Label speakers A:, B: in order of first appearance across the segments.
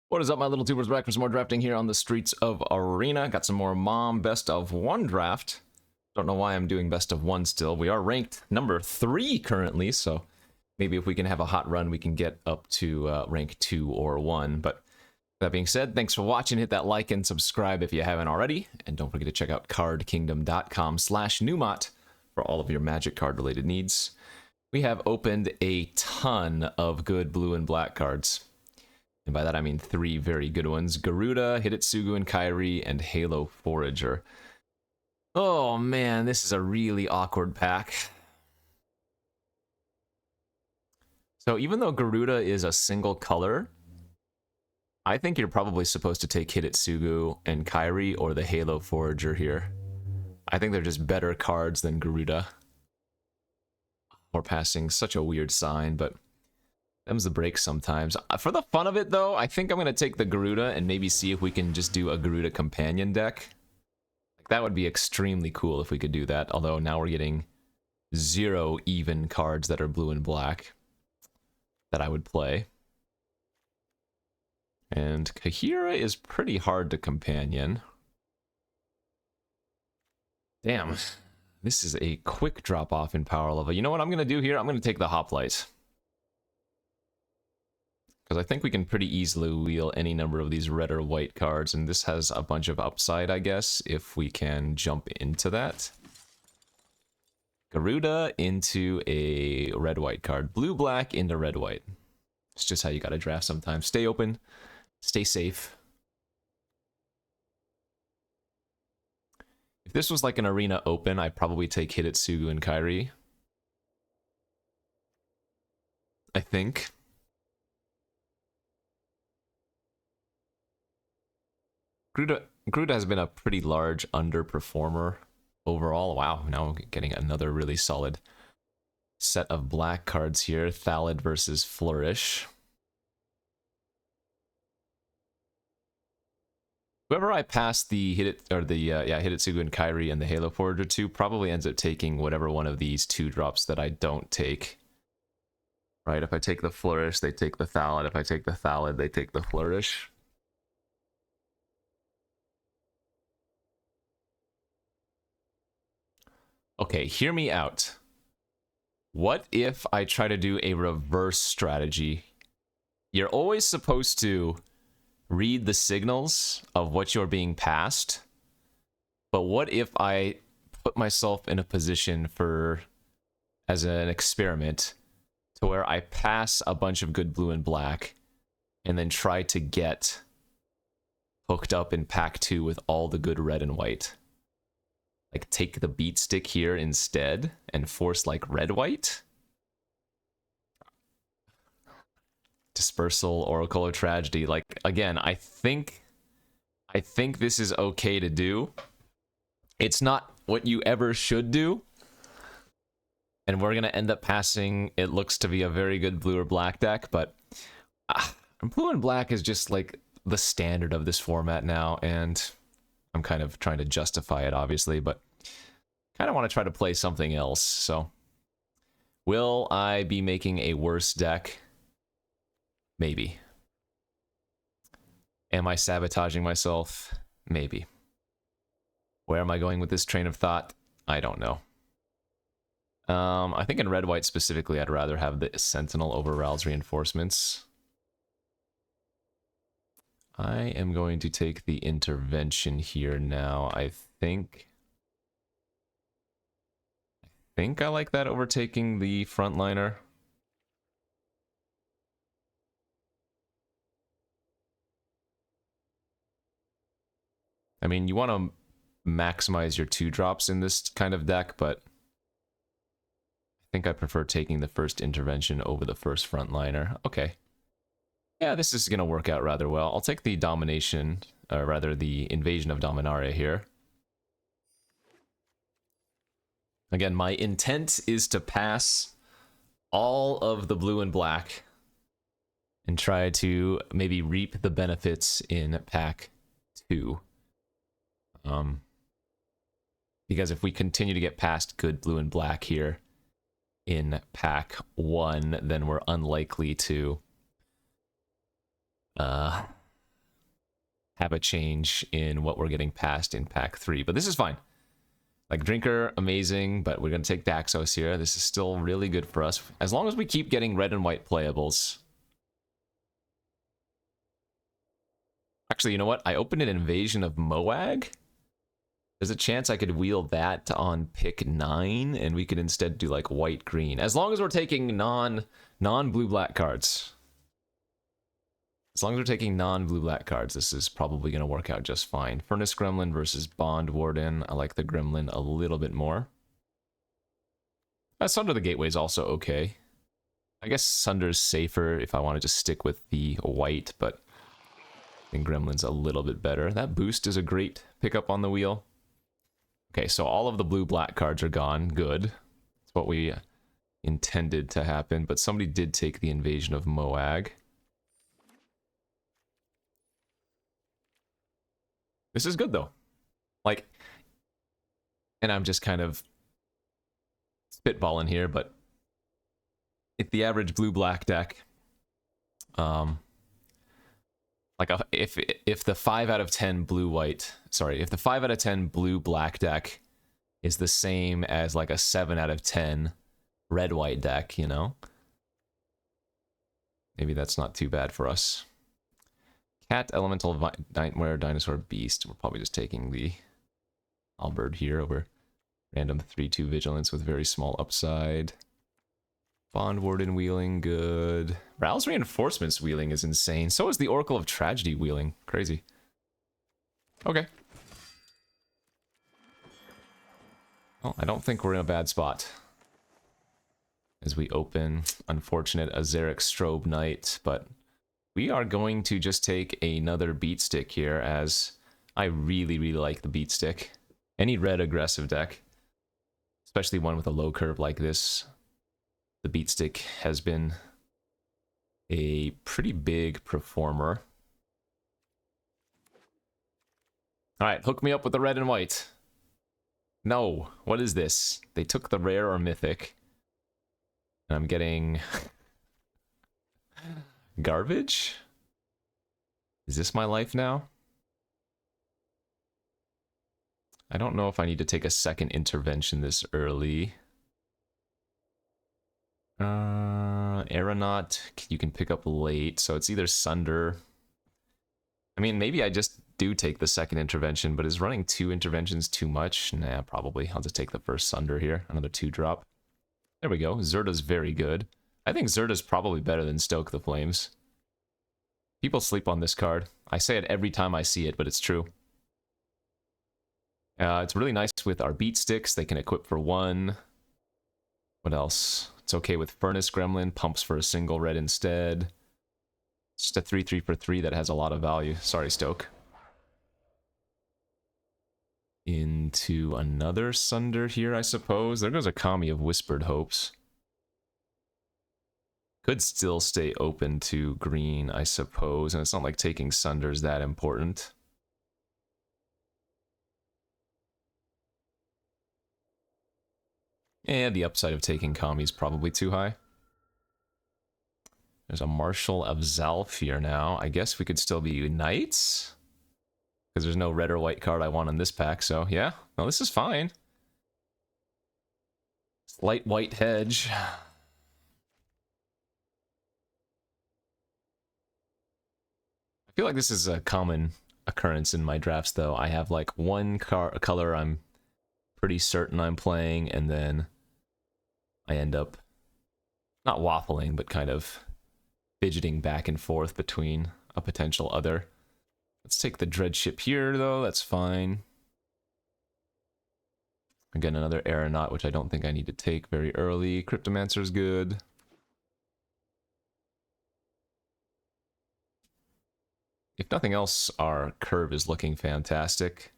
A: What is up, my little tubers? Back for some more drafting here on the streets of Arena. Got some more Mom best of one draft. Don't know why I'm doing best of one still. We are ranked number 3 currently, so maybe if we can have a hot run, we can get up to rank 2 or 1. But that being said, thanks for watching. Hit that like and subscribe if you haven't already. And don't forget to check out cardkingdom.com/Numot for all of your Magic card related needs. We have opened a ton of good blue and black cards. And by that I mean 3 very good ones: Garuda, Hidetsugu and Kairi, and Halo Forager. Oh man, this is a really awkward pack. So even though Garuda is a single color, I think you're probably supposed to take Hidetsugu and Kairi or the Halo Forager here. I think they're just better cards than Garuda. We're passing such a weird sign, but them's the break sometimes. For the fun of it, though, I think I'm going to take the Garuda and maybe see if we can just do a Garuda companion deck. Like, that would be extremely cool if we could do that, although now we're getting 0 even cards that are blue and black that I would play. And Kahira is pretty hard to companion. Damn, this is a quick drop-off in power level. You know what I'm going to do here? I'm going to take the Hoplite. Because I think we can pretty easily wheel any number of these red or white cards, and this has a bunch of upside, I guess, if we can jump into that. Garuda into a red-white card. Blue-black into red-white. It's just how you gotta draft sometimes. Stay open. Stay safe. If this was like an arena open, I'd probably take Hidetsugu and Kairi. I think. Garuda has been a pretty large underperformer overall. Wow, now we're getting another really solid set of black cards here. Thallid versus Flourish. Whoever I pass the Hidetsugu and Kairi and the Halo Forager to probably ends up taking whatever one of these 2-drops that I don't take. Right, if I take the Flourish, they take the Thallid. If I take the Thallid, they take the Flourish. Okay, hear me out. What if I try to do a reverse strategy? You're always supposed to read the signals of what you're being passed. But what if I put myself in a position as an experiment, to where I pass a bunch of good blue and black, and then try to get hooked up in pack 2 with all the good red and white? Like, take the beat stick here instead and force like red-white? Dispersal, Oracle of Tragedy. Like, again, I think this is okay to do. It's not what you ever should do. And we're gonna end up passing, it looks to be a very good blue or black deck, but blue and black is just like the standard of this format now, and I'm kind of trying to justify it, obviously, but kind of want to try to play something else. So, will I be making a worse deck? Maybe. Am I sabotaging myself? Maybe. Where am I going with this train of thought? I don't know. I think in red-white specifically, I'd rather have the Sentinel over Ral's Reinforcements. I am going to take the intervention here now. I think I like that over taking the frontliner. I mean, you want to maximize your 2-drops in this kind of deck, but I think I prefer taking the first intervention over the first frontliner. Okay. Yeah, this is going to work out rather well. I'll take the domination, or rather the invasion of Dominaria here. Again, my intent is to pass all of the blue and black and try to maybe reap the benefits in pack 2. Because if we continue to get past good blue and black here in pack 1, then we're unlikely to have a change in what we're getting past in pack 3. But this is fine. Like, Drinker, amazing, but we're going to take Daxos here. This is still really good for us, as long as we keep getting red and white playables. Actually, you know what? I opened an Invasion of Moag. There's a chance I could wield that on pick 9, and we could instead do, like, white-green. As long as we're taking non-blue-black cards. As long as we're taking non-blue-black cards, this is probably going to work out just fine. Furnace Gremlin versus Bond Warden. I like the Gremlin a little bit more. Sunder the Gateway is also okay. I guess Sunder's safer if I want to just stick with the white, but I think Gremlin's a little bit better. That boost is a great pickup on the wheel. Okay, so all of the blue-black cards are gone. Good. That's what we intended to happen, but somebody did take the Invasion of Moag. This is good, though. Like, and I'm just kind of spitballing here, but if the average blue-black deck, like if the 5 out of 10 blue-white, sorry, if the 5 out of 10 blue-black deck is the same as like a 7 out of 10 red-white deck, you know, maybe that's not too bad for us. Cat, Elemental, Nightmare, Dinosaur, Beast. We're probably just taking the Albird here over random 3/2 Vigilance with very small upside. Bond Warden wheeling, good. Rouse Reinforcements wheeling is insane. So is the Oracle of Tragedy wheeling. Crazy. Okay. Well, I don't think we're in a bad spot. As we open, unfortunate Azeric Strobe Knight, but we are going to just take another beat stick here, as I really, really like the beat stick. Any red aggressive deck, especially one with a low curve like this, the beat stick has been a pretty big performer. Alright, hook me up with the red and white. No, what is this? They took the rare or mythic. And I'm getting garbage? Is this my life now? I don't know if I need to take a second intervention this early. Aeronaut, you can pick up late, so it's either Sunder. I mean, maybe I just do take the second intervention, but is running 2 interventions too much? Nah, probably. I'll just take the first Sunder here, another 2-drop. There we go. Zerda's very good. I think Zerda's probably better than Stoke the Flames. People sleep on this card. I say it every time I see it, but it's true. It's really nice with our beat sticks. They can equip for 1. What else? It's okay with Furnace Gremlin. Pumps for a single red instead. It's just a 3/3 for 3 that has a lot of value. Sorry, Stoke. Into another Sunder here, I suppose. There goes a Kami of Whispered Hopes. Could still stay open to green, I suppose. And it's not like taking Sunder's that important. And the upside of taking Kami is probably too high. There's a Marshal of Zalf here now. I guess we could still be Knights? Because there's no red or white card I want in this pack, so yeah. No, this is fine. Slight white hedge. I feel like this is a common occurrence in my drafts, though. I have like one color I'm pretty certain I'm playing, and then I end up not waffling, but kind of fidgeting back and forth between a potential other. Let's take the Dreadship here, though. That's fine. Again, another Aeronaut, which I don't think I need to take very early. Cryptomancer's good. If nothing else, our curve is looking fantastic.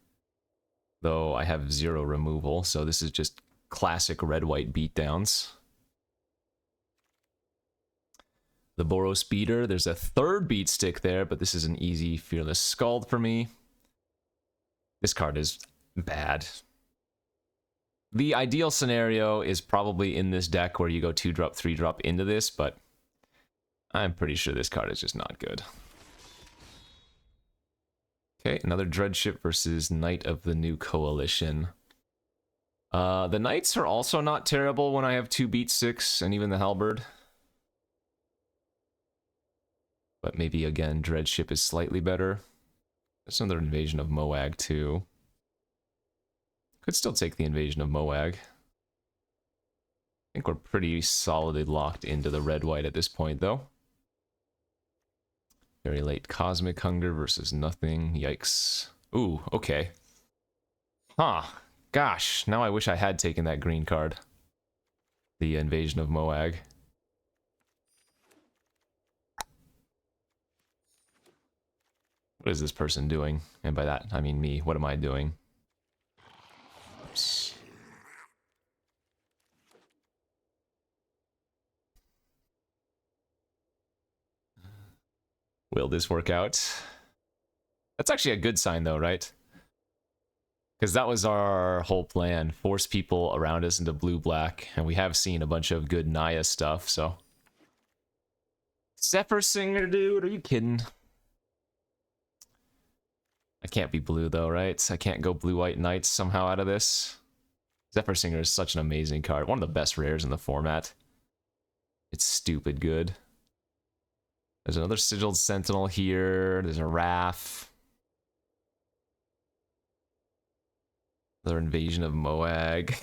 A: Though I have 0 removal, so this is just classic red-white beatdowns. The Boros Speeder, there's a 3rd beat stick there, but this is an easy Fearless Scald for me. This card is bad. The ideal scenario is probably in this deck where you go 2-drop, 3-drop into this, but I'm pretty sure this card is just not good. Okay, another Dreadship versus Knight of the New Coalition. The Knights are also not terrible when I have 2 Beat 6 and even the Halberd. But maybe, again, Dreadship is slightly better. There's another Invasion of Moag, too. Could still take the Invasion of Moag. I think we're pretty solidly locked into the red-white at this point, though. Very late Cosmic Hunger versus nothing. Yikes. Ooh, okay. Huh. Gosh, now I wish I had taken that green card. The Invasion of Moag. What is this person doing? And by that, I mean me. What am I doing? Oops. Will this work out? That's actually a good sign, though, right? Because that was our whole plan. Force people around us into blue-black. And we have seen a bunch of good Naya stuff, so... Zephyr Singer, dude? Are you kidding? I can't be blue, though, right? I can't go blue-white Knights somehow out of this. Zephyr Singer is such an amazing card. One of the best rares in the format. It's stupid good. There's another Sigiled Sentinel here. There's a Wrath. Another Invasion of Moag.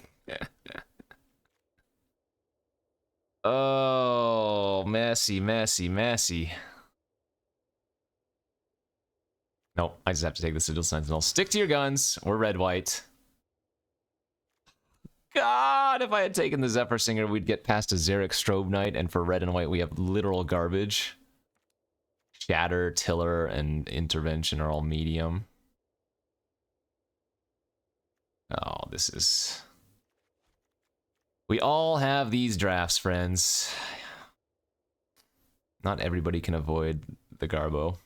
A: Oh, messy, messy, messy. Nope, I just have to take the Sigil Sentinel. Stick to your guns. We're red-white. God, if I had taken the Zephyr Singer, we'd get past a Xeric Strobe Knight, and for red and white, we have literal garbage. Shatter, Tiller, and Intervention are all medium. Oh, this is... We all have these drafts, friends. Not everybody can avoid the Garbo.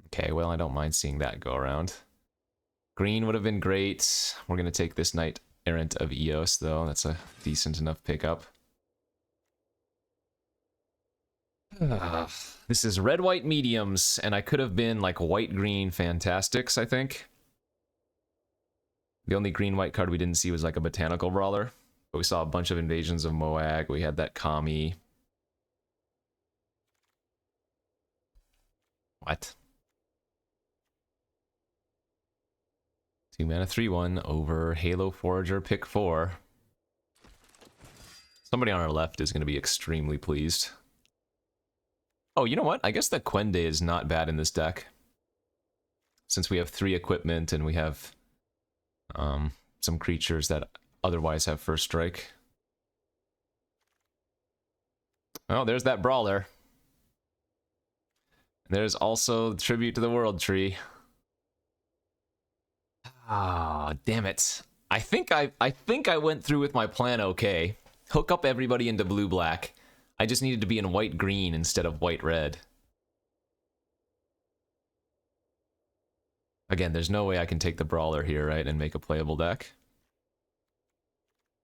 A: Okay, well, I don't mind seeing that go around. Green would have been great. We're going to take this Knight Errant of Eos, though. That's a decent enough pickup. This is red-white mediums, and I could have been like white-green Fantastics, I think. The only green-white card we didn't see was like a Botanical Brawler. But we saw a bunch of Invasions of Moag. We had that Kami. What? 2 mana 3/1 over Halo Forager pick 4. Somebody on our left is going to be extremely pleased. Oh, you know what? I guess that Quende is not bad in this deck. Since we have 3 equipment and we have some creatures that otherwise have first strike. Oh, there's that Brawler. There's also Tribute to the World Tree. Ah, damn it. I think I went through with my plan okay. Hook up everybody into blue-black. I just needed to be in white-green instead of white-red. Again, there's no way I can take the Brawler here, right, and make a playable deck.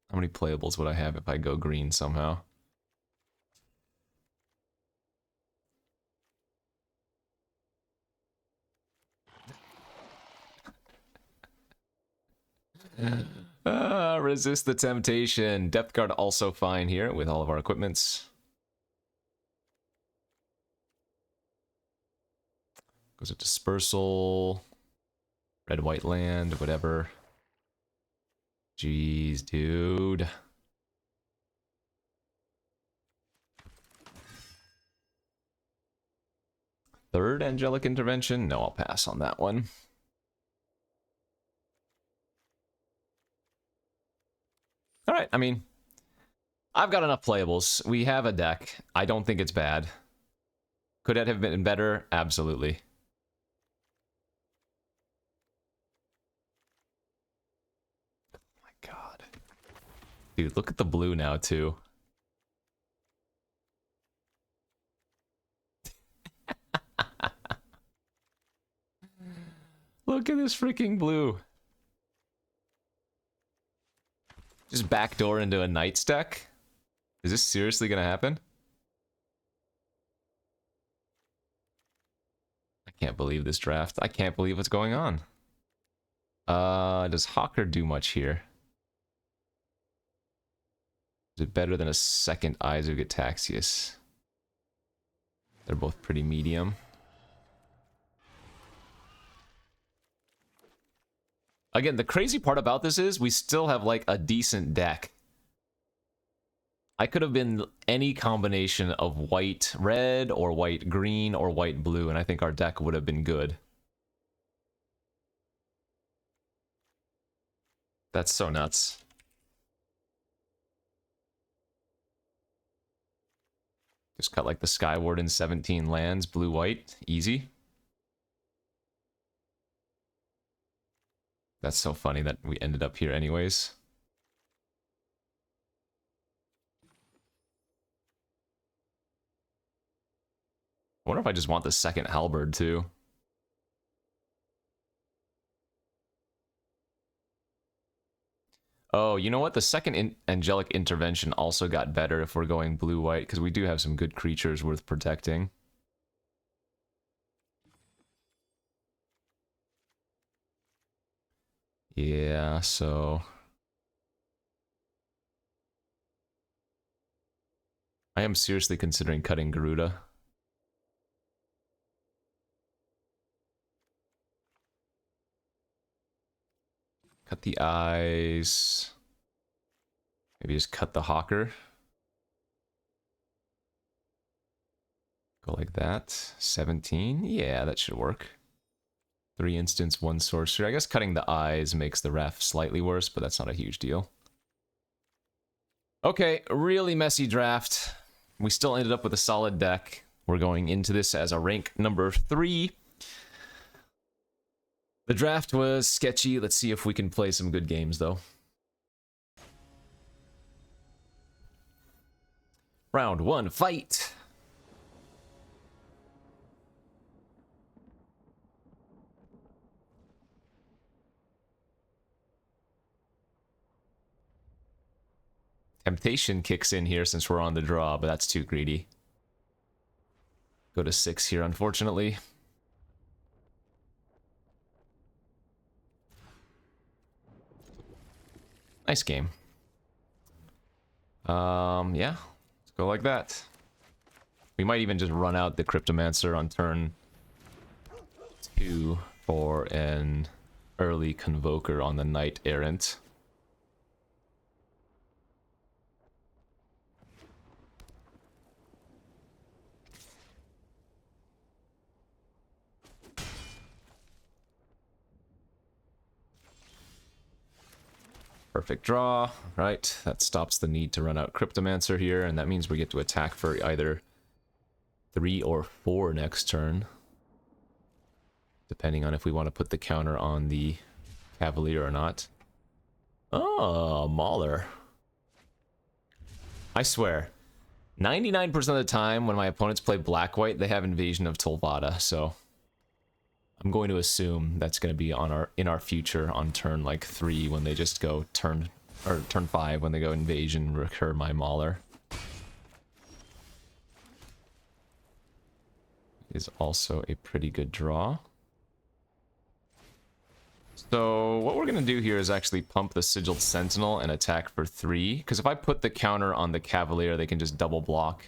A: How many playables would I have if I go green somehow? Resist the temptation. Depth Guard also fine here with all of our equipments. Goes a Dispersal. Red-white land, whatever. Jeez, dude. Third Angelic Intervention? No, I'll pass on that one. Alright, I mean, I've got enough playables. We have a deck. I don't think it's bad. Could it have been better? Absolutely. Oh my god. Dude, look at the blue now, too. Look at this freaking blue. Just backdoor into a Knight's deck? Is this seriously gonna happen? Can't believe this draft. I can't believe what's going on. Does Hawker do much here? Is it better than a second Eyes of Gataxius? They're both pretty medium. Again, the crazy part about this is we still have like a decent deck. I could have been any combination of white red or white green or white blue, and I think our deck would have been good. That's so nuts. Just cut like the Skyward in 17 lands, blue-white, easy. That's so funny that we ended up here anyways. I wonder if I just want the second Halberd too. Oh, you know what? The second Angelic Intervention also got better if we're going blue-white, because we do have some good creatures worth protecting. Yeah, so... I am seriously considering cutting Garuda. Cut the eyes. Maybe just cut the Hawker. Go like that. 17. Yeah, that should work. 3 instants, 1 sorcery. I guess cutting the eyes makes the ref slightly worse, but that's not a huge deal. Okay, really messy draft. We still ended up with a solid deck. We're going into this as a rank number 3. The draft was sketchy. Let's see if we can play some good games, though. Round 1, fight! Temptation kicks in here since we're on the draw, but that's too greedy. Go to 6 here, unfortunately. Nice game. Yeah, let's go like that. We might even just run out the Cryptomancer on turn 2 for an early Convoker on the Knight Errant. Perfect draw, right? That stops the need to run out Cryptomancer here, and that means we get to attack for either 3 or 4 next turn, depending on if we want to put the counter on the Cavalier or not. Oh, Mauler. I swear, 99% of the time when my opponents play black-white, they have Invasion of Tolvada, so I'm going to assume that's going to be on in our future on turn like 3 when they just go turn 5 when they go Invasion, recur my Mauler. Is also a pretty good draw. So what we're going to do here is actually pump the Sigiled Sentinel and attack for 3, because if I put the counter on the Cavalier, they can just double block.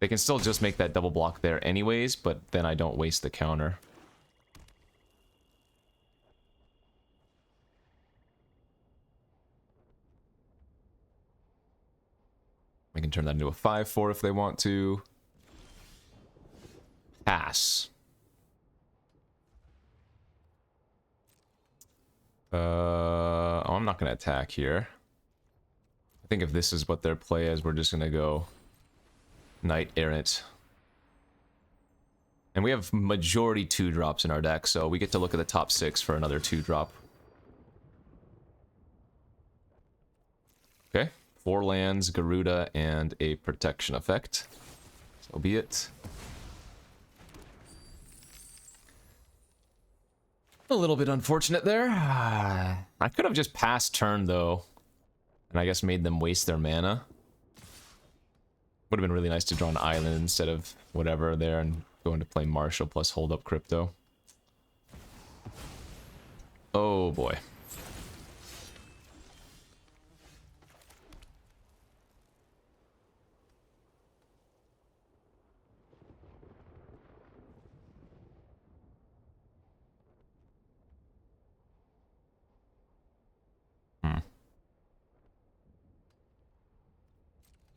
A: They can still just make that double block there anyways, but then I don't waste the counter. I can turn that into a 5/4 if they want to. Pass. Oh, I'm not going to attack here. I think if this is what their play is, we're just going to go Knight Errant. And we have majority 2-drops in our deck, so we get to look at the top 6 for another 2-drop. Okay, 4 lands, Garuda, and a protection effect. So be it. A little bit unfortunate there. I could have just passed turn, though, and I guess made them waste their mana. Would have been really nice to draw an island instead of whatever there and Going to play Marshall plus hold up crypto. Oh boy.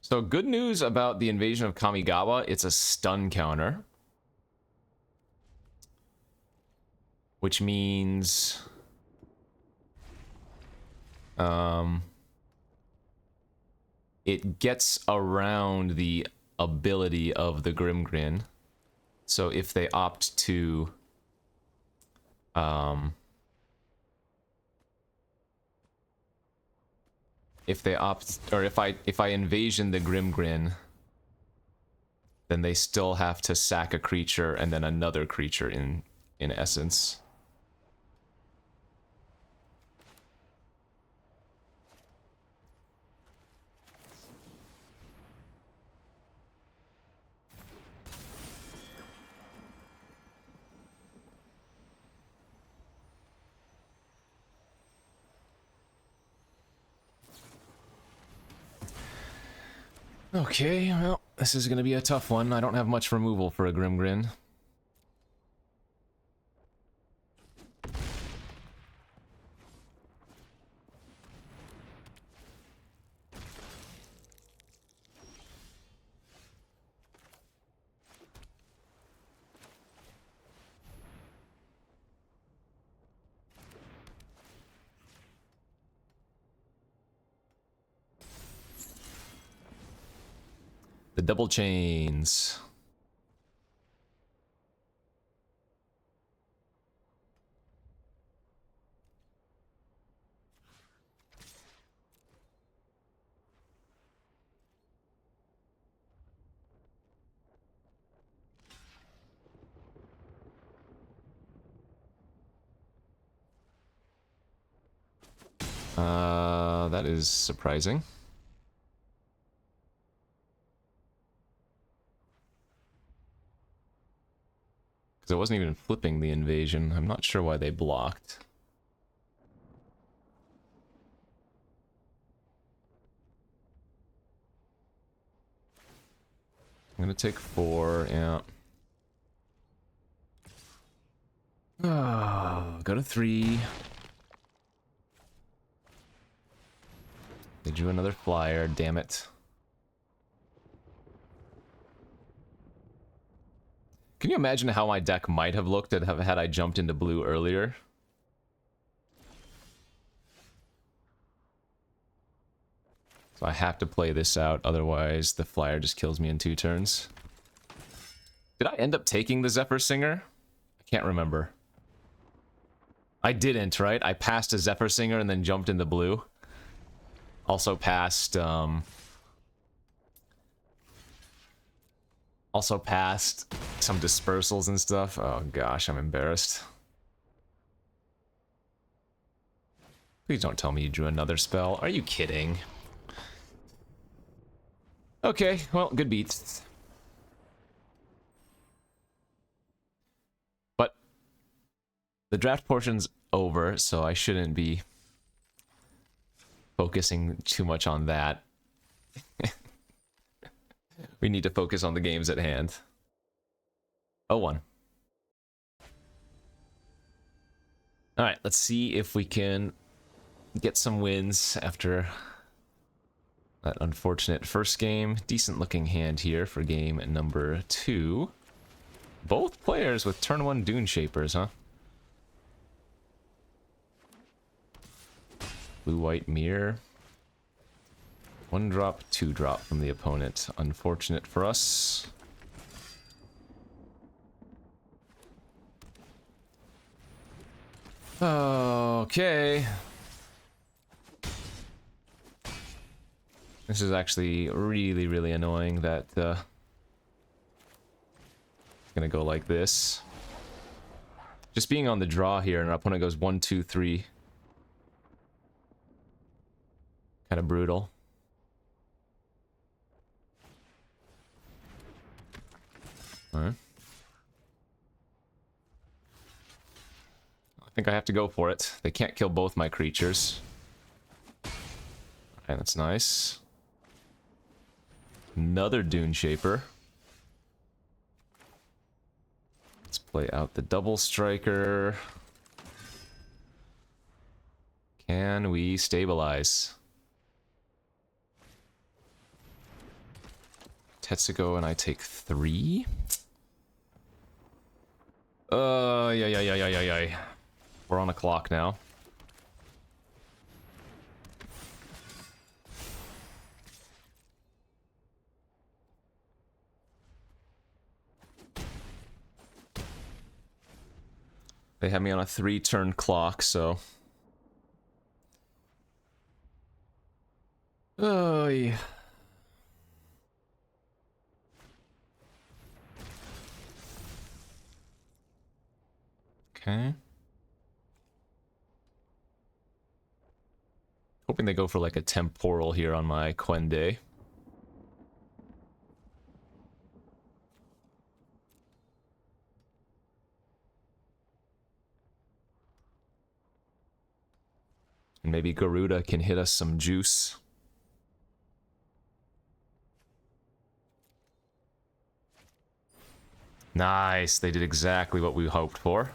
A: So good news about the invasion of Kamigawa, it's a stun counter. Which means... it gets around the ability of the Grimgrin. So if they opt to... if they opt... or if I invasion the Grimgrin, then they still have to sack a creature and then another creature in essence. Okay, well, this is gonna be a tough one. I don't have much removal for a Grimgrin. The double chains. That is surprising. Because I wasn't even flipping the invasion. I'm not sure why they blocked. I'm gonna take 4, yeah. Go to 3. They drew another flyer, damn it. Can you imagine how my deck might have looked had I jumped into blue earlier? So I have to play this out, otherwise the flyer just kills me in 2 turns. Did I end up taking the Zephyr Singer? I can't remember. I didn't, right? I passed a Zephyr Singer and then jumped into blue. Also passed, some dispersals and stuff. Oh gosh, I'm embarrassed. Please don't tell me you drew another spell. Are you kidding? Okay, well, good beats. But the draft portion's over, so I shouldn't be focusing too much on that. We need to focus on the games at hand. 0-1. Alright, let's see if we can get some wins after that unfortunate first game. Decent looking hand here for game number 2. Both players with turn 1 Dune Shapers, huh? Blue-white mirror. 1 drop, 2 drop from the opponent. Unfortunate for us. Okay. This is actually really, really annoying that it's gonna go like this. Just being on the draw here and our opponent goes 1, 2, 3. Kind of brutal. Alright. think I have to go for it. They can't kill both my creatures. Alright, that's nice. Another Dune Shaper. Let's play out the Double Striker. Can we stabilize? Tetsugo and I take 3? Yeah. We're on a clock now. They have me on a 3-turn clock, so... Oh, yeah. Okay. Hoping they go for like a temporal here on my Quende. And maybe Garuda can hit us some juice. Nice, they did exactly what we hoped for.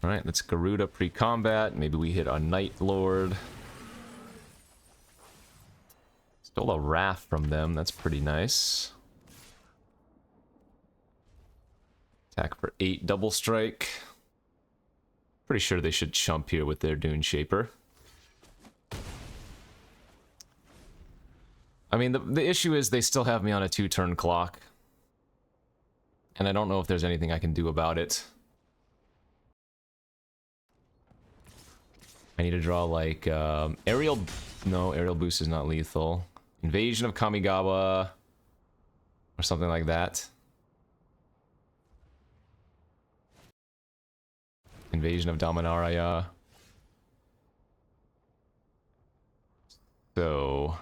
A: Alright, let's Garuda pre-combat. Maybe we hit a Night Lord. Stole a Wrath from them, that's pretty nice. Attack for 8 Double Strike. Pretty sure they should chump here with their Dune Shaper. I mean, the issue is they still have me on a 2-turn clock. And I don't know if there's anything I can do about it. I need to draw, like, Aerial... No, Aerial Boost is not lethal. Invasion of Kamigawa... Or something like that. Invasion of Dominaraya. So...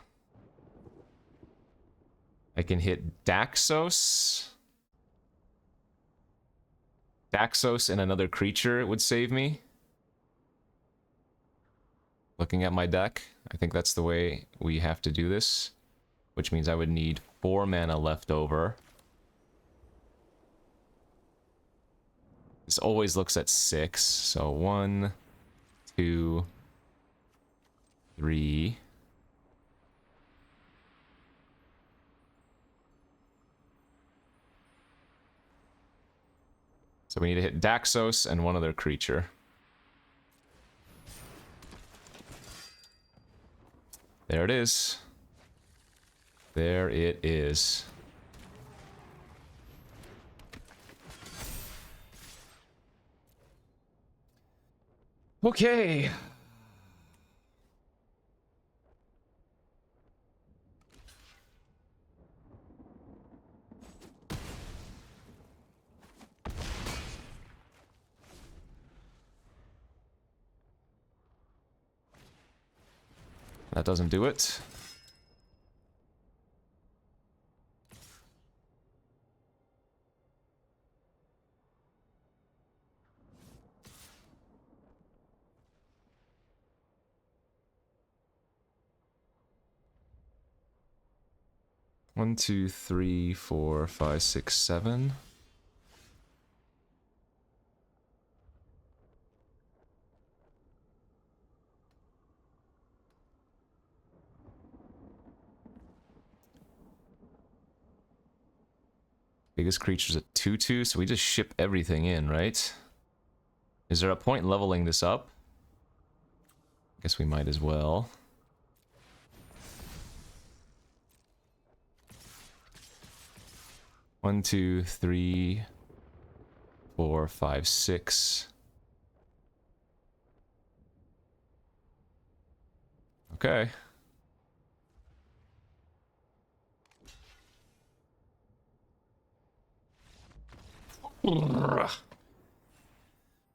A: I can hit Daxos. Daxos and another creature would save me. Looking at my deck, I think that's the way we have to do this. Which means I would need 4 mana left over. This always looks at 6. So 1, 2, 3... So we need to hit Daxos and one other creature. There it is. There it is. Okay. That doesn't do it. One, two, three, four, five, six, 7. Biggest creature's a 2/2, so we just ship everything in, right? Is there a point in leveling this up? Guess we might as well. One, two, three, 4, 5, 6. Okay.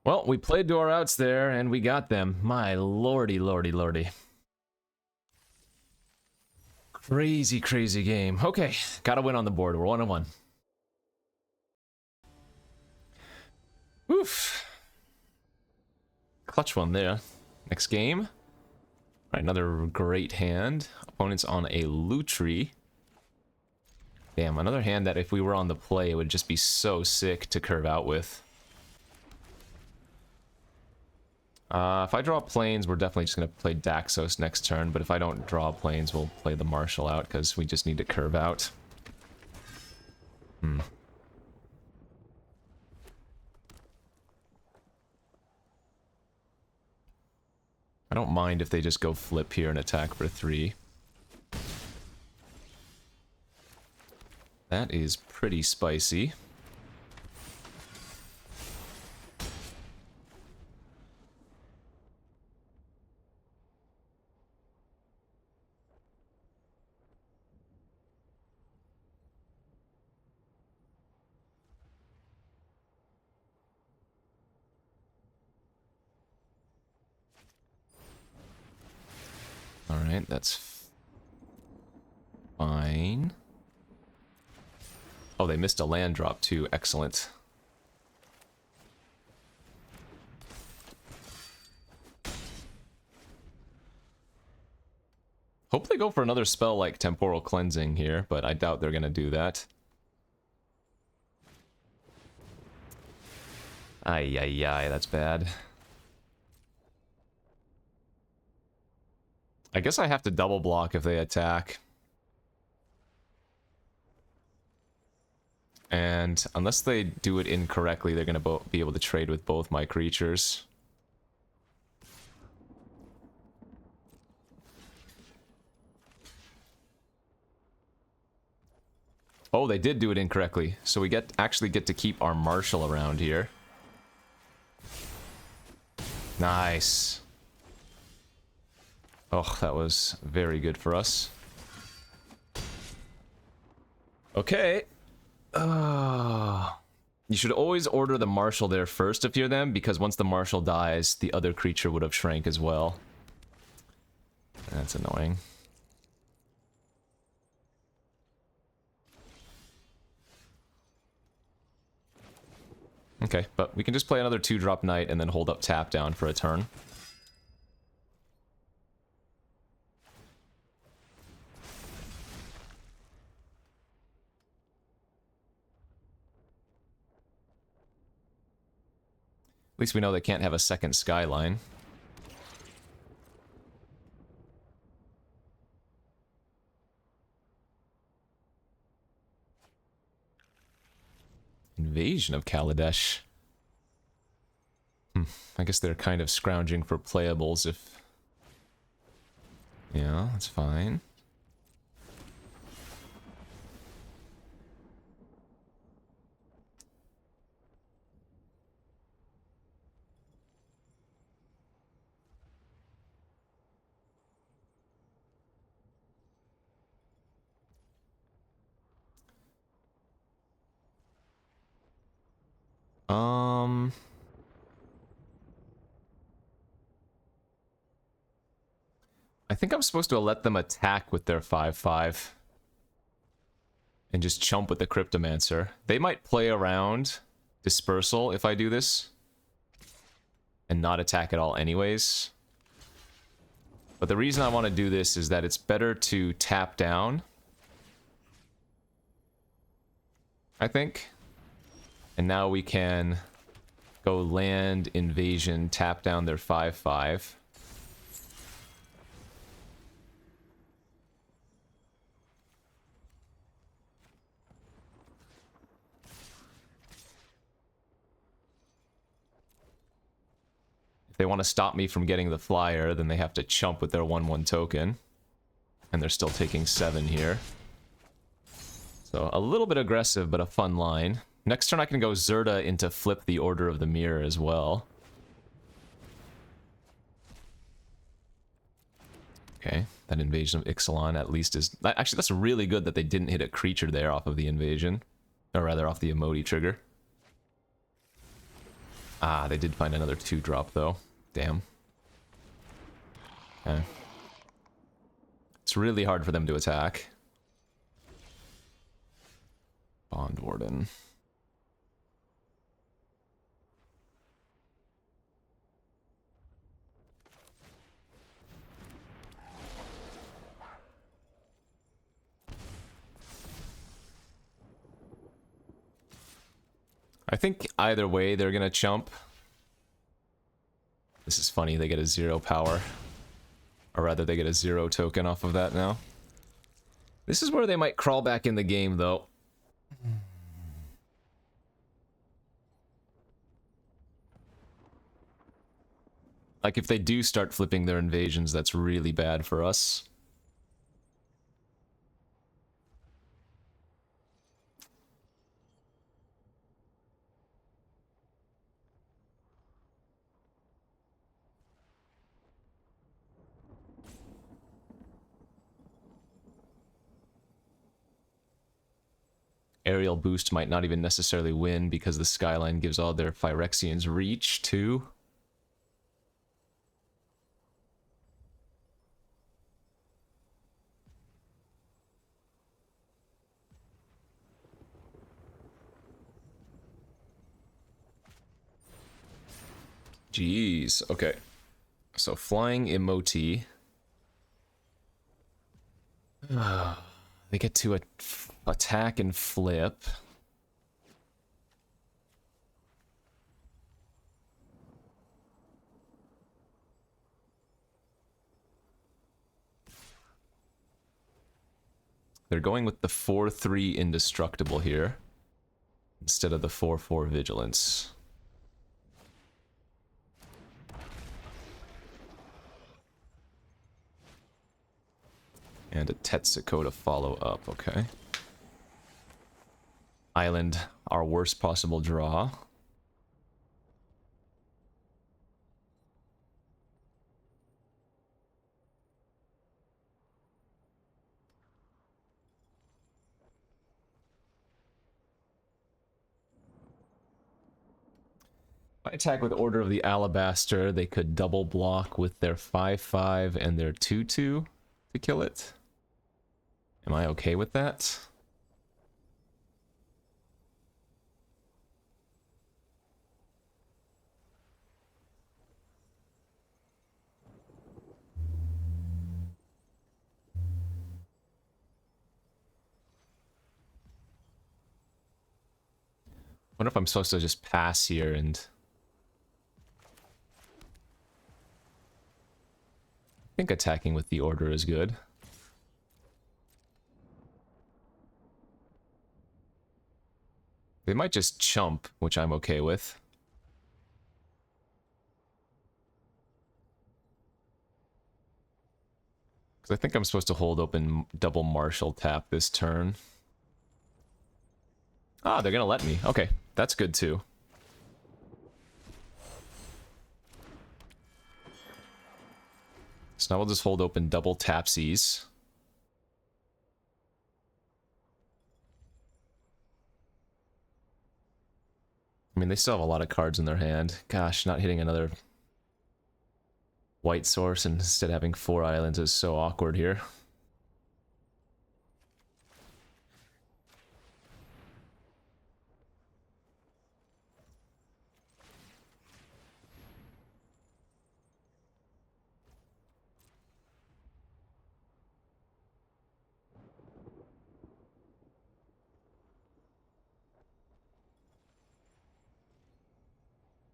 A: Well, we played to our outs there, and we got them. My lordy, lordy, lordy. Crazy, crazy game. Okay, gotta win on the board. We're 1-1. Oof. Clutch one there. Next game. Right, another great hand. Opponent's on a Lutri. Damn, another hand that if we were on the play, it would just be so sick to curve out with. If I draw planes, we're definitely just going to play Daxos next turn, but if I don't draw planes, we'll play the Marshal out, because we just need to curve out. I don't mind if they just go flip here and attack for 3. That is pretty spicy. Alright, that's fine. Oh, they missed a land drop too. Excellent. Hope they go for another spell like Temporal Cleansing here, but I doubt they're going to do that. Ay, ay, ay, that's bad. I guess I have to double block if they attack. And unless they do it incorrectly, they're going to be able to trade with both my creatures. Oh, they did do it incorrectly. So we actually get to keep our Marshal around here. Nice. Oh, that was very good for us. Okay. You should always order the Marshal there first if you're them, because once the Marshal dies, the other creature would have shrank as well. That's annoying. Okay, but we can just play another 2-drop Knight and then hold up tap down for a turn. At least we know they can't have a second Skyline. Invasion of Kaladesh. I guess they're kind of scrounging for playables if... Yeah, that's fine. I think I'm supposed to let them attack with their 5/5. And just chump with the Cryptomancer. They might play around Dispersal if I do this. And not attack at all anyways. But the reason I want to do this is that it's better to tap down. I think. And now we can go land, invasion, tap down their 5/5. If they want to stop me from getting the flyer, then they have to chump with their 1/1 token. And they're still taking 7 here. So a little bit aggressive, but a fun line. Next turn I can go Zerda into flip the Order of the Mirror as well. Okay, that invasion of Ixalan at least is... Actually, that's really good that they didn't hit a creature there off of the invasion. Or rather, off the Emoti trigger. Ah, they did find another 2-drop, though. Damn. Okay. It's really hard for them to attack. Bond Warden. I think either way they're gonna chump. This is funny, they get a 0 power. Or rather, they get a 0 token off of that now. This is where they might crawl back in the game, though. Like, if they do start flipping their invasions, that's really bad for us. Aerial boost might not even necessarily win because the Skyline gives all their Phyrexians reach, too. Jeez, okay. So flying emoti. They get to attack and flip. They're going with the 4-3 indestructible here instead of the 4-4 vigilance. And a Tetsuko to follow up, okay. Island, our worst possible draw. If I attack with Order of the Alabaster, they could double block with their 5-5 and their 2-2 to kill it. Am I okay with that? Wonder if I'm supposed to just pass here and... I think attacking with the Order is good. They might just chump, which I'm okay with. Because I think I'm supposed to hold open double Marshall tap this turn. Ah, they're gonna let me. Okay, that's good too. So now we'll just hold open double tapsies. I mean, they still have a lot of cards in their hand. Gosh, not hitting another white source and instead having 4 islands is so awkward here.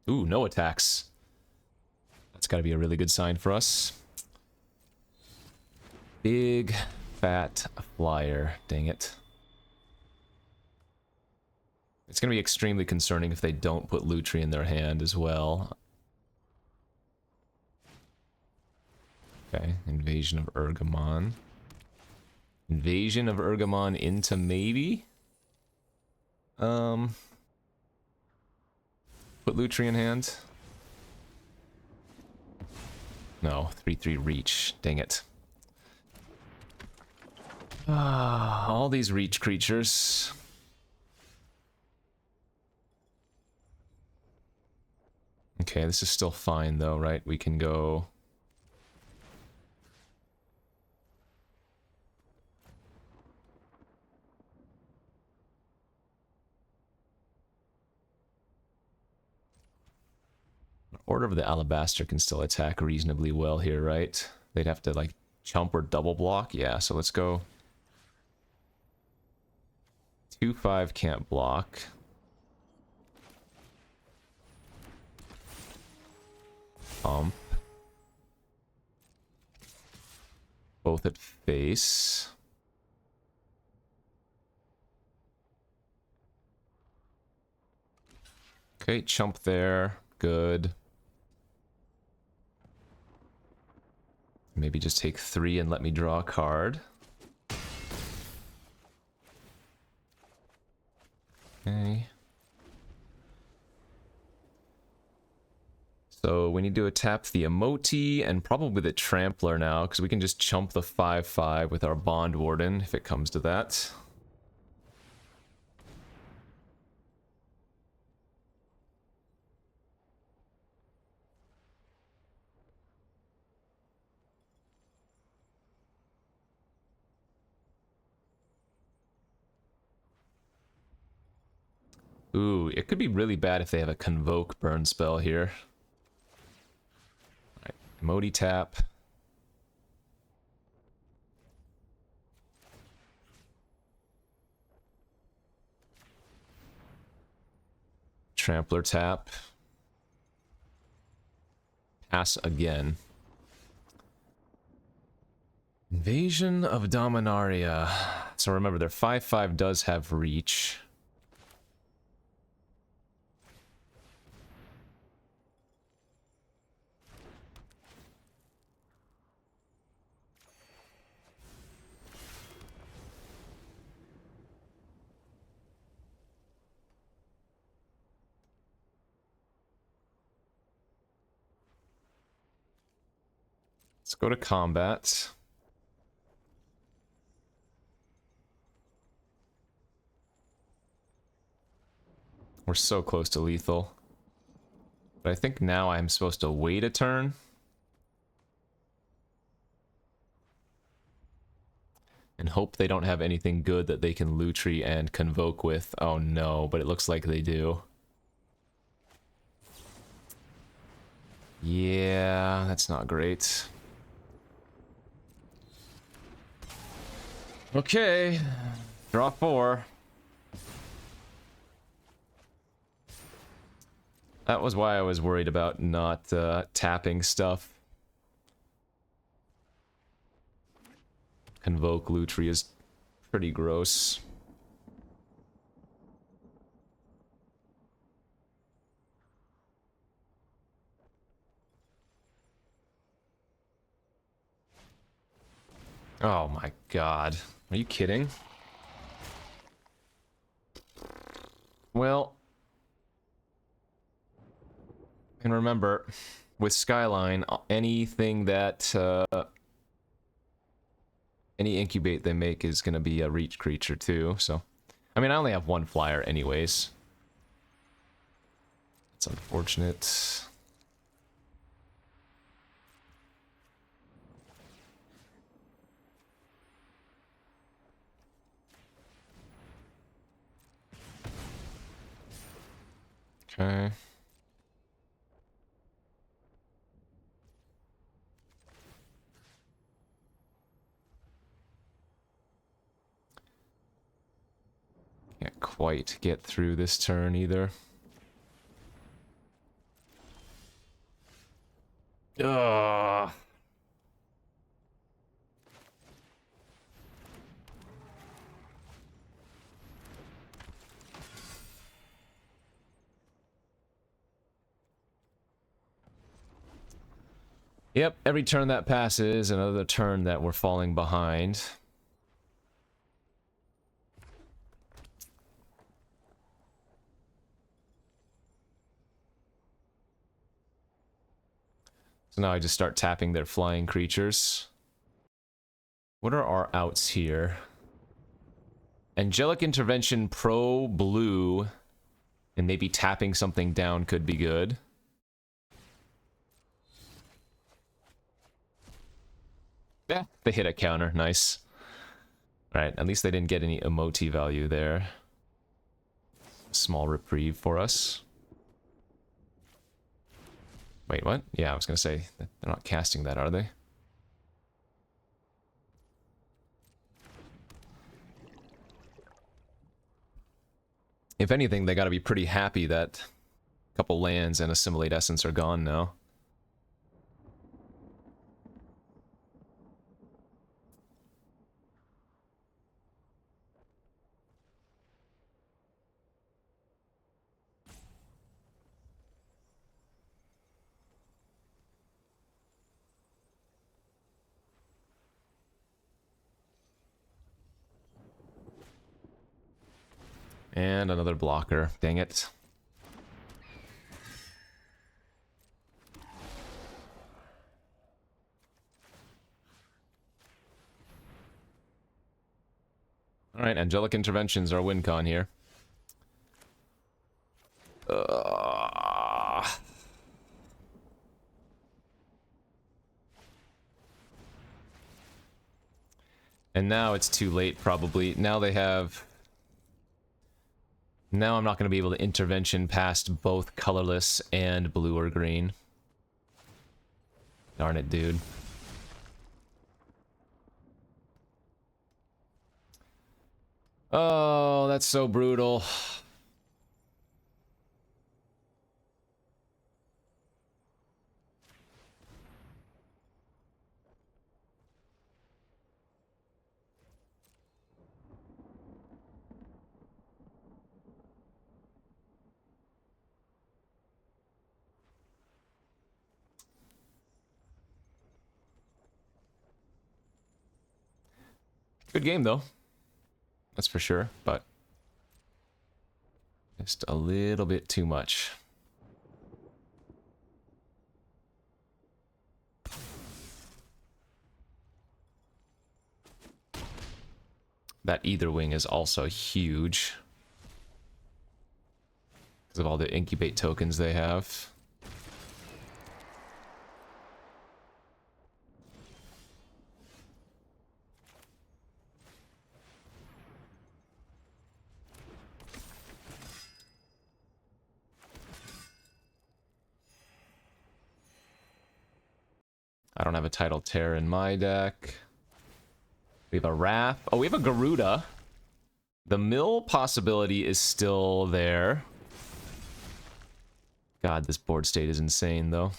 A: Ooh, no attacks. That's got to be a really good sign for us. Big, fat flyer. Dang it. It's going to be extremely concerning if they don't put Lutri in their hand as well. Okay, Invasion of Urgamon. Invasion of Urgamon into maybe? Put Lutri in hand? No, 3-3 reach. Dang it. Ah, all these reach creatures. Okay, this is still fine though, right? We can go... Order of the Alabaster can still attack reasonably well here, right? They'd have to, like, chump or double block. Yeah, so let's go. 2/5 can't block. Pump. Both at face. Okay, chump there. Good. Maybe just take 3 and let me draw a card. Okay. So we need to tap the Emoti and probably the Trampler now, because we can just chump the 5/5 with our Bond Warden if it comes to that. Ooh, it could be really bad if they have a Convoke burn spell here. Alright, Emoti tap. Trampler tap. Pass again. Invasion of Dominaria. So remember, their 5/5 does have reach. Let's go to combat. We're so close to lethal. But I think now I'm supposed to wait a turn. And hope they don't have anything good that they can Lutri and Convoke with. Oh no, but it looks like they do. Yeah, that's not great. Okay, draw 4. That was why I was worried about not tapping stuff. Convoke Lutri is pretty gross. Oh my god. Are you kidding? Well, and remember, with Skyline, anything that any incubate they make is going to be a reach creature too, so... I mean, I only have 1 flyer anyways. It's unfortunate. Okay. Can't quite get through this turn either. Ugh. Yep, every turn that passes, another turn that we're falling behind. So now I just start tapping their flying creatures. What are our outs here? Angelic Intervention pro blue, and maybe tapping something down could be good. Yeah, they hit a counter. Nice. Alright, at least they didn't get any Emoti value there. Small reprieve for us. Wait, what? Yeah, I was gonna say, they're not casting that, are they? If anything, they gotta be pretty happy that a couple lands and Assimilate Essence are gone now. And another blocker. Dang it. Alright, Angelic Interventions are win con here. And now it's too late, probably. Now they have... Now I'm not going to be able to intervention past both colorless and blue or green. Darn it, dude. Oh, that's so brutal. Good game, though. That's for sure, but... just a little bit too much. That either wing is also huge. Because of all the incubate tokens they have. I don't have a Tidal Terror in my deck. We have a Wrath. Oh, we have a Garuda. The mill possibility is still there. God, this board state is insane, though.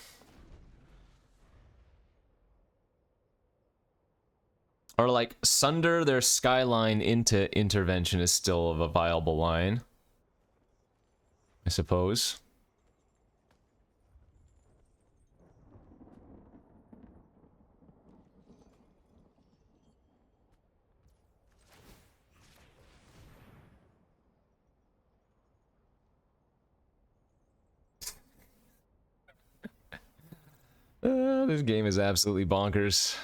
A: Or, like, sunder their Skyline into Intervention is still a viable line. I suppose. This game is absolutely bonkers.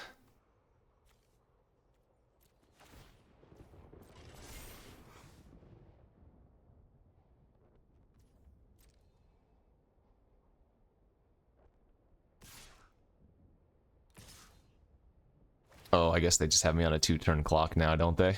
A: Oh, I guess they just have me on a 2-turn clock now, don't they?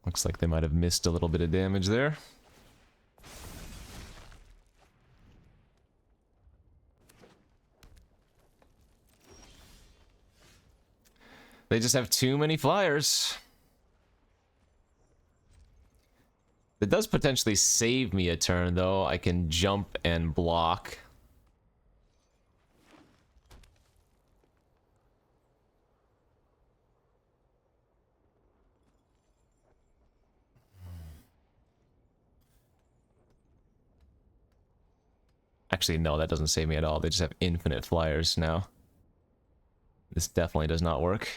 A: Looks like they might have missed a little bit of damage there. They just have too many flyers. It does potentially save me a turn, though. I can jump and block. Actually, no, that doesn't save me at all. They just have infinite flyers now. This definitely does not work.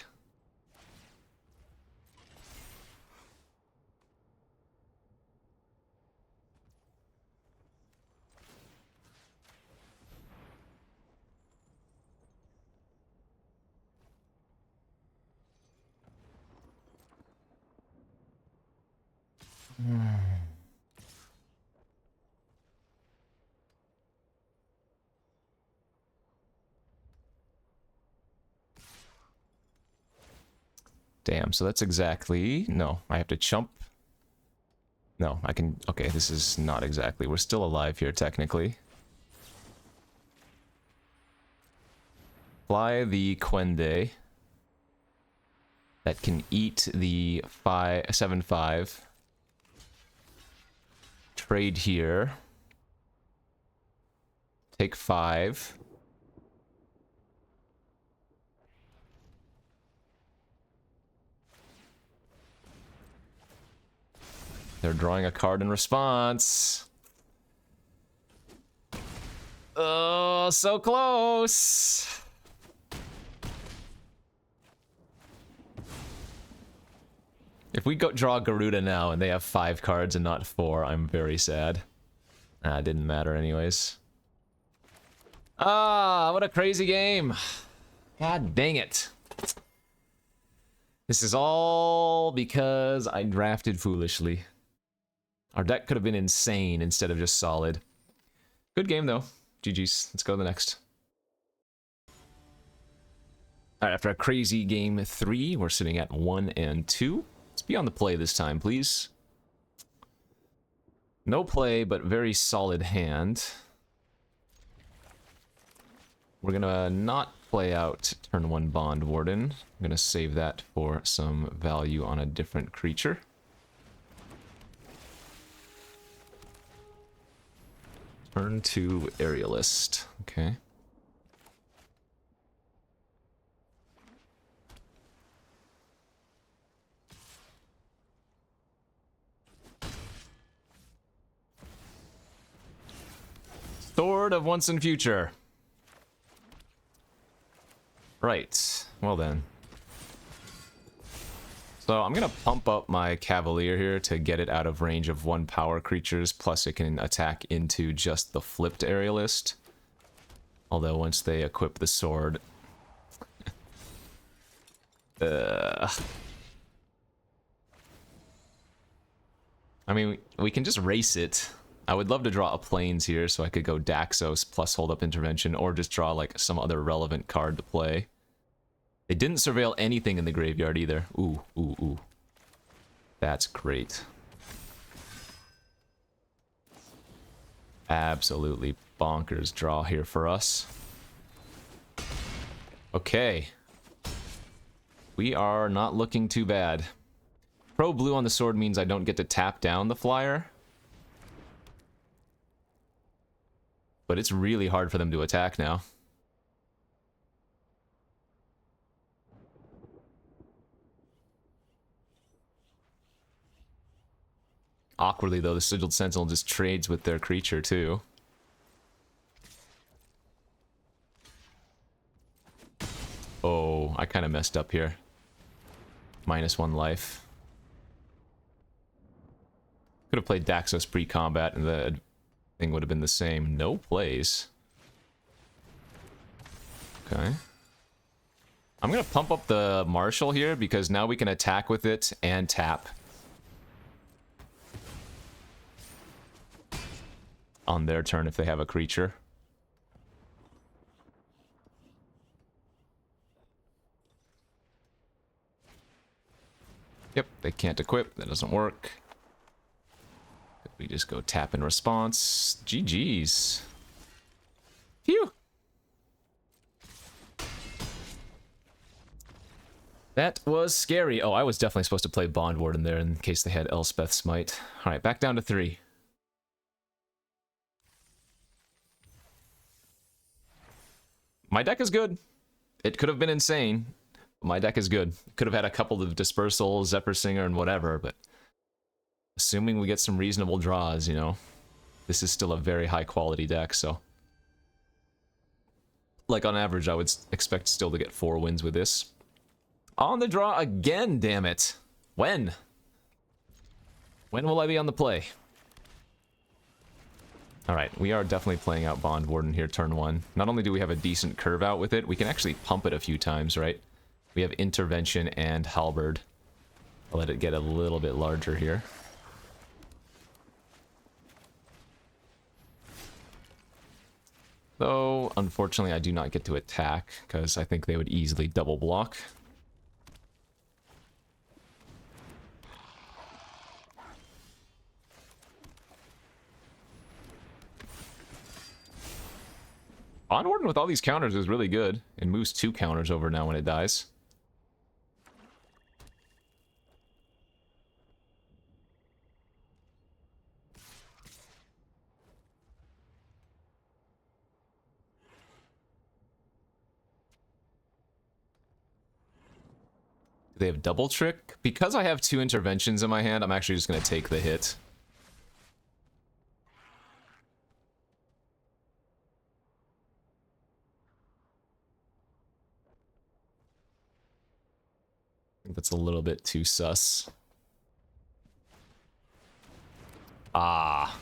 A: Damn, so that's exactly... No, I have to chump. No, I can... Okay, this is not exactly. We're still alive here, technically. Fly the Quende. That can eat the 7/5. Trade here. Take 5. They're drawing a card in response. Oh, so close. If we go draw Garuda now and they have 5 cards and not 4, I'm very sad. Ah, it didn't matter anyways. Ah, what a crazy game. God dang it. This is all because I drafted foolishly. Our deck could have been insane instead of just solid. Good game though. GG's. Let's go to the next. Alright, after a crazy game 3, we're sitting at 1 and 2. Let's be on the play this time, please. No play, but very solid hand. We're gonna not play out turn 1 Bond Warden. I'm gonna save that for some value on a different creature. Turn 2 Aerialist. Okay. Sword of Once and Future. Right. Well then. So I'm gonna pump up my Cavalier here to get it out of range of 1 power creatures, plus it can attack into just the flipped Aerialist. Although once they equip the sword... I mean, we can just race it. I would love to draw a Plains here so I could go Daxos plus hold up Intervention, or just draw like some other relevant card to play. They didn't surveil anything in the graveyard either. Ooh, ooh, ooh. That's great. Absolutely bonkers draw here for us. Okay. We are not looking too bad. Pro blue on the sword means I don't get to tap down the flyer. But it's really hard for them to attack now. Awkwardly, though, the Sigiled Sentinel just trades with their creature, too. Oh, I kind of messed up here. -1 life. Could have played Daxos pre-combat, and the thing would have been the same. No plays. Okay. I'm going to pump up the Marshal here, because now we can attack with it and tap. On their turn if they have a creature. Yep, they can't equip. That doesn't work. We just go tap in response. GG's. Phew! That was scary. Oh, I was definitely supposed to play Bond Warden there in case they had Elspeth Smite. Alright, back down to 3. My deck is good. It could have been insane. My deck is good. Could have had a couple of Dispersal, Zephyr Singer, and whatever, but... Assuming we get some reasonable draws, you know. This is still a very high-quality deck, so... Like, on average, I would expect still to get 4 wins with this. On the draw again, damn it! When? When will I be on the play? Alright, we are definitely playing out Bond Warden here turn 1. Not only do we have a decent curve out with it, we can actually pump it a few times, right? We have Intervention and Halberd. I'll let it get a little bit larger here. unfortunately, I do not get to attack, because I think they would easily double block. Onward with all these counters is really good. It moves 2 counters over now when it dies. Do they have double trick? Because I have 2 interventions in my hand, I'm actually just going to take the hit. I think that's a little bit too sus. Ah.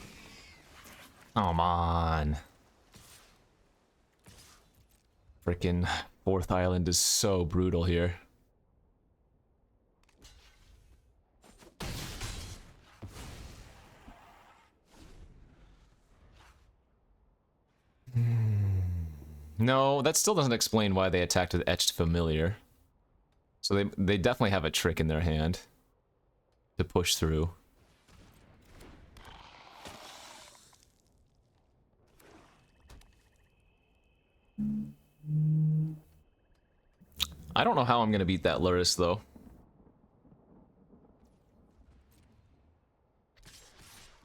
A: Come on. Frickin' 4th Island is so brutal here. No, that still doesn't explain why they attacked with Etched Familiar. So they definitely have a trick in their hand to push through. I don't know how I'm going to beat that Luris, though.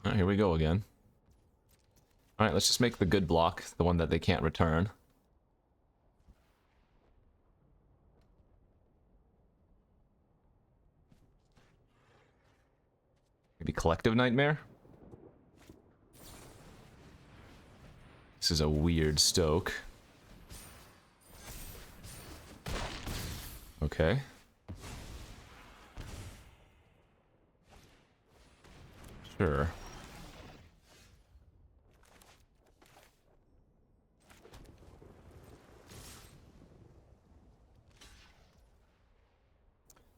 A: Alright, here we go again. Alright, let's just make the good block, the one that they can't return. Maybe Collective Nightmare? This is a weird Stoke. Okay. Sure.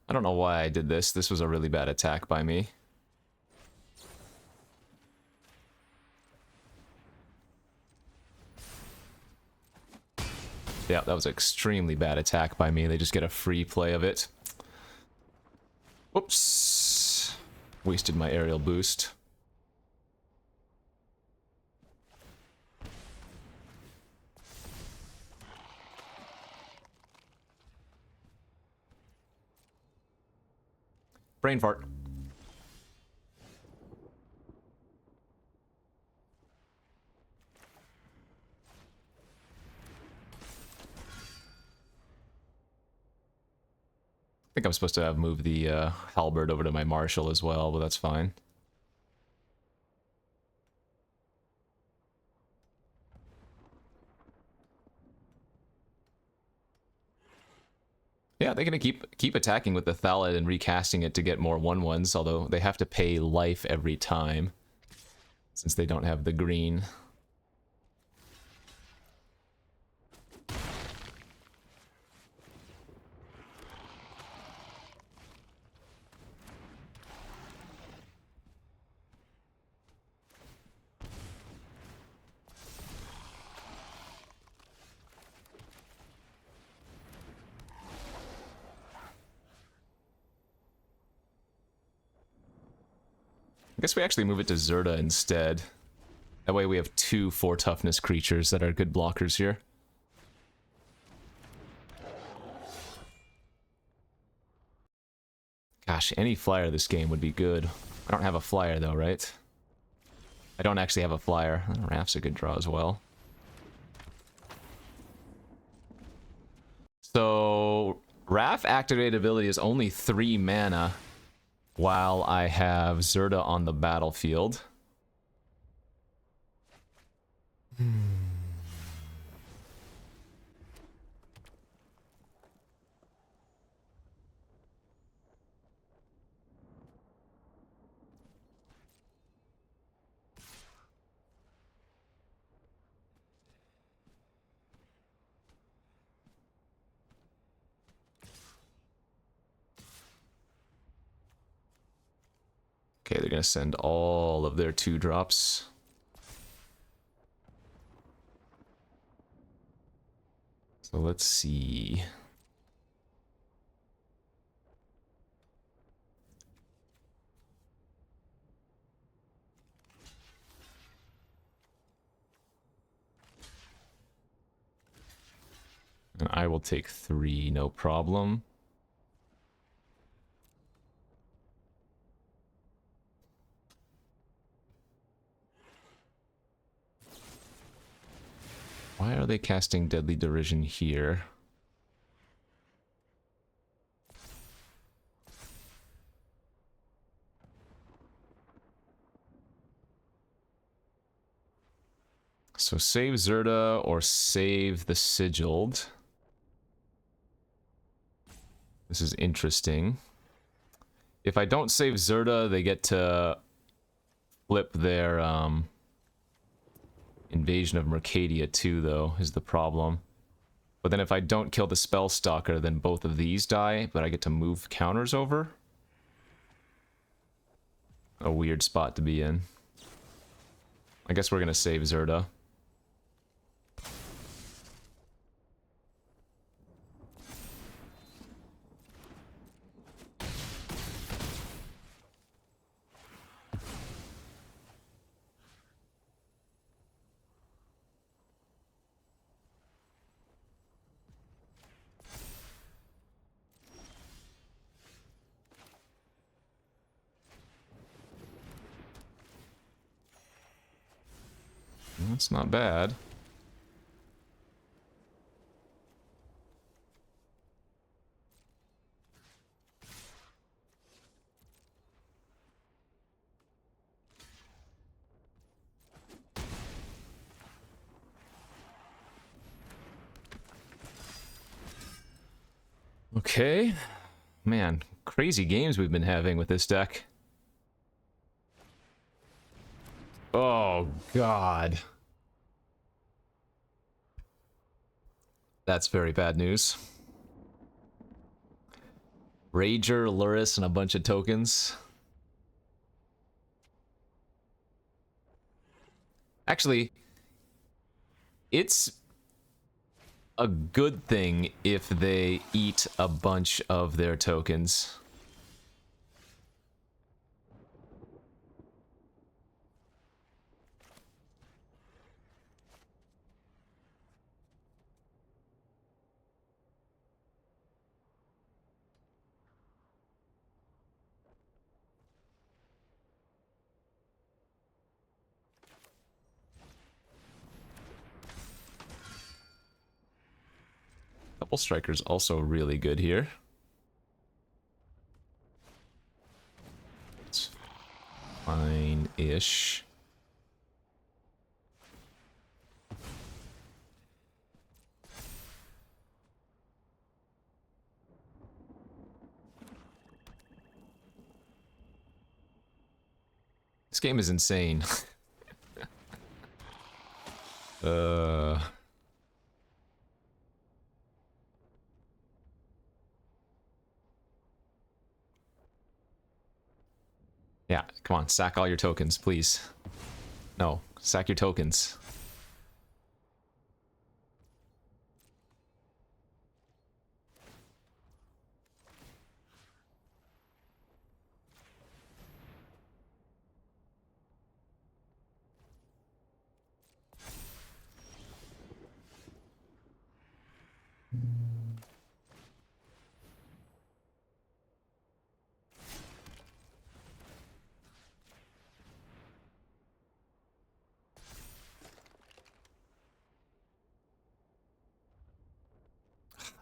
A: I don't know why I did this. This was a really bad attack by me. Yeah, that was an extremely bad attack by me. They just get a free play of it. Whoops. Wasted my aerial boost. Brain fart. I think I'm supposed to have moved the halberd over to my marshal as well, but that's fine. Yeah, they're gonna keep attacking with the Thalid and recasting it to get more 1/1s, although they have to pay life every time, since they don't have the green. I guess we actually move it to Zerda instead. That way we have 2 4 toughness creatures that are good blockers here. Gosh, any flyer this game would be good. I don't have a flyer though, right? I don't actually have a flyer. Oh, Raph's a good draw as well. So, Raph activated ability is only 3 mana while I have Zerda on the battlefield. Okay, they're gonna send all of their 2-drops. So let's see. And I will take 3, no problem. Why are they casting Deadly Derision here? So save Zerda or save the Sigilled. This is interesting. If I don't save Zerda, they get to flip their Invasion of Mercadia too, though, is the problem. But then if I don't kill the Spellstalker, then both of these die, but I get to move counters over. A weird spot to be in. I guess we're gonna save Zerda. That's not bad. Okay. Man, crazy games we've been having with this deck. Oh, God. That's very bad news. Rager, Luris, and a bunch of tokens. Actually, it's a good thing if they eat a bunch of their tokens. Double Striker's also really good here. It's fine-ish. This game is insane. Yeah, come on, sack all your tokens, please. No, sack your tokens.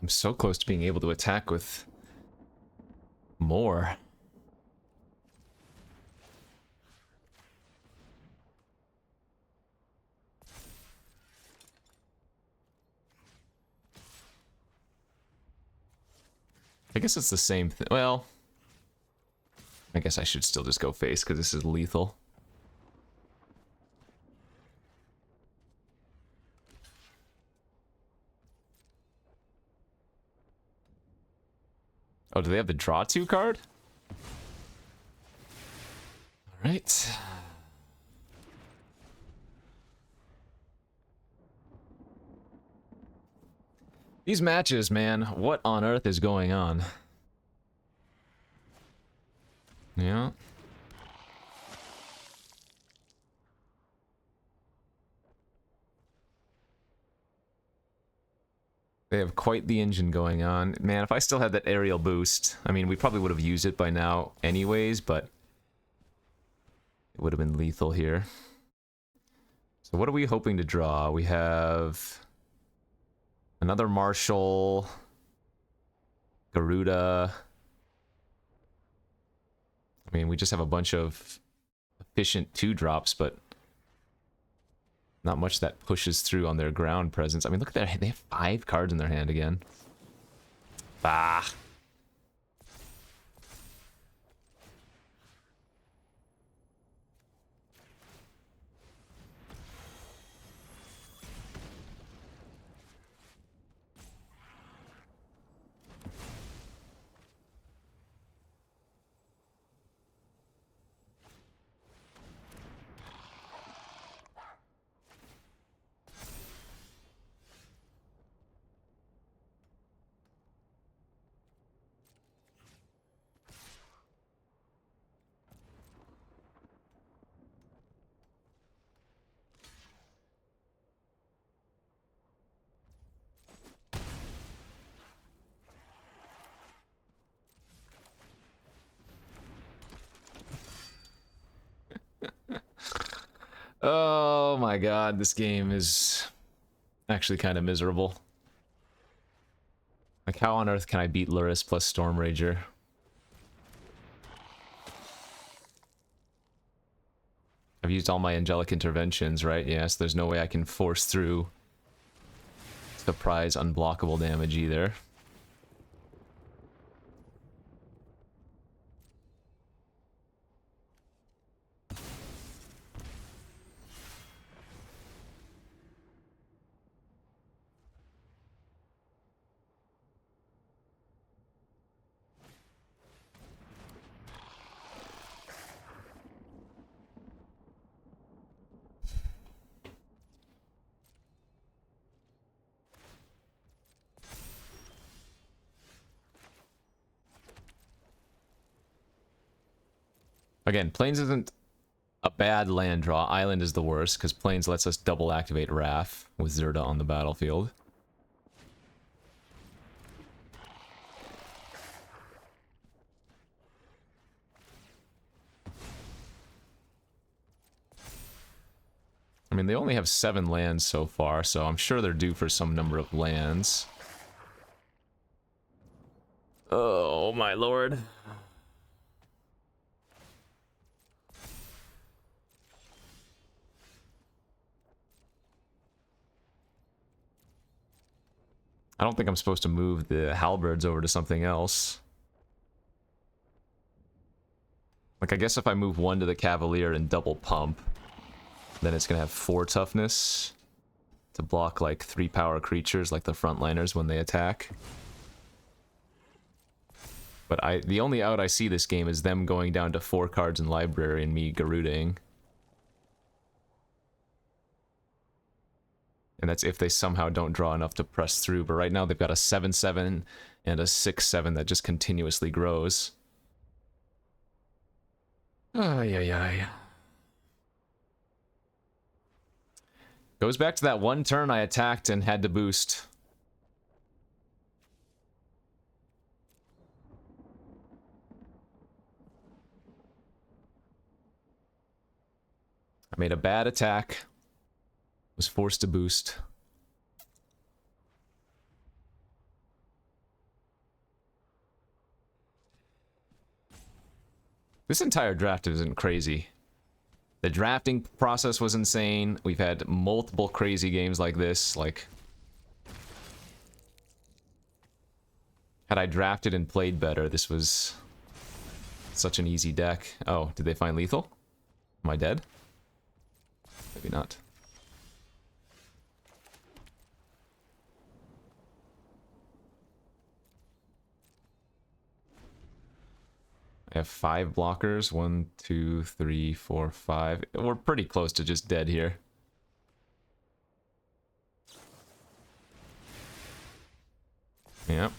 A: I'm so close to being able to attack with more. I guess it's the same thing. Well, I guess I should still just go face because this is lethal. Oh, do they have the draw 2 card? Alright. These matches, man, what on earth is going on? Yeah. They have quite the engine going on. Man, if I still had that aerial boost, I mean, we probably would have used it by now anyways, but it would have been lethal here. So what are we hoping to draw? We have another Marshall, Garuda. I mean, we just have a bunch of efficient 2-drops, but not much that pushes through on their ground presence. I mean, look at that. They have 5 cards in their hand again. Bah. Oh my god, this game is actually kind of miserable. Like, how on earth can I beat Luris plus Storm Rager? I've used all my angelic interventions, right? Yes, there's no way I can force through surprise unblockable damage either. Again, Plains isn't a bad land draw. Island is the worst, because Plains lets us double activate Wrath with Zerda on the battlefield. I mean, they only have 7 lands so far, so I'm sure they're due for some number of lands. Oh, my lord. I don't think I'm supposed to move the halberds over to something else. Like, I guess if I move 1 to the Cavalier and double pump, then it's gonna have 4 toughness to block, like, 3 power creatures, like the frontliners when they attack. But the only out I see this game is them going down to 4 cards in library and me Garudaing. And that's if they somehow don't draw enough to press through. But right now they've got a 7/7 and a 6/7 that just continuously grows. Ay, ay, ay. Goes back to that one turn I attacked and had to boost. I made a bad attack. Was forced to boost. This entire draft isn't crazy. The drafting process was insane. We've had multiple crazy games like this. Like, had I drafted and played better, this was such an easy deck. Oh, did they find lethal? Am I dead? Maybe not. I have 5 blockers. 1, 2, 3, 4, 5. We're pretty close to just dead here. Yep.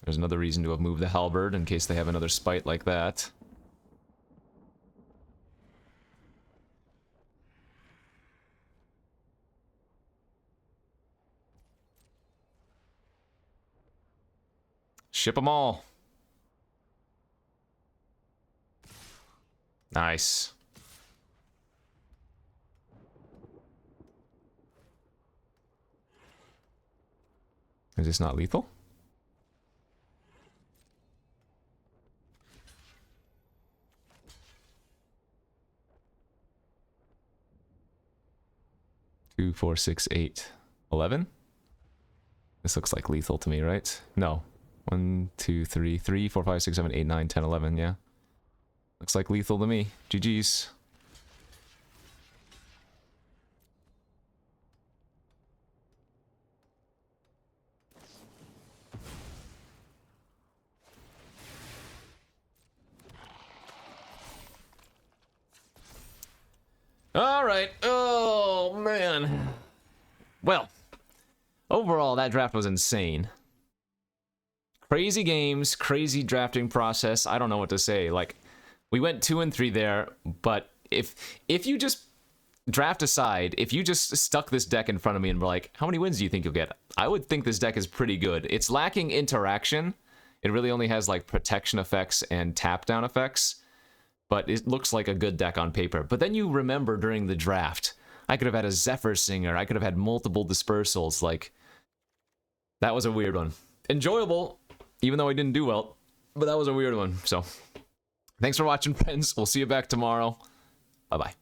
A: There's another reason to have moved the halberd in case they have another spite like that. Ship them all. Nice. Is this not lethal? Two, 4, 6, 8, 11? This looks like lethal to me, right? No. 1, 2, 3, 3, 4, 5, 6, 7, 8, 9, 10, 11, yeah. Looks like lethal to me. GG's. All right. Oh, man. Well, overall, that draft was insane. Crazy games, crazy drafting process. I don't know what to say. Like, we went 2 and 3 there, but if you just draft aside, if you just stuck this deck in front of me and were like, how many wins do you think you'll get? I would think this deck is pretty good. It's lacking interaction. It really only has like protection effects and tap down effects, but it looks like a good deck on paper. But then you remember during the draft, I could have had a Zephyr Singer. I could have had multiple dispersals. Like, that was a weird one. Enjoyable, even though I didn't do well, but that was a weird one. So, thanks for watching, friends. We'll see you back tomorrow. Bye-bye.